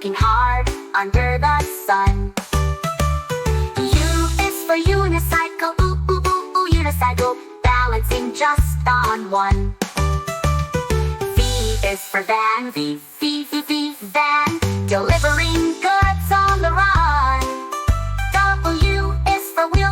working hard under the sun. U is for unicycle, ooh, ooh, ooh, ooh, unicycle, balancing just on one. V is for van, V, V, V, V, van, delivering goods on the run. W is for wheel,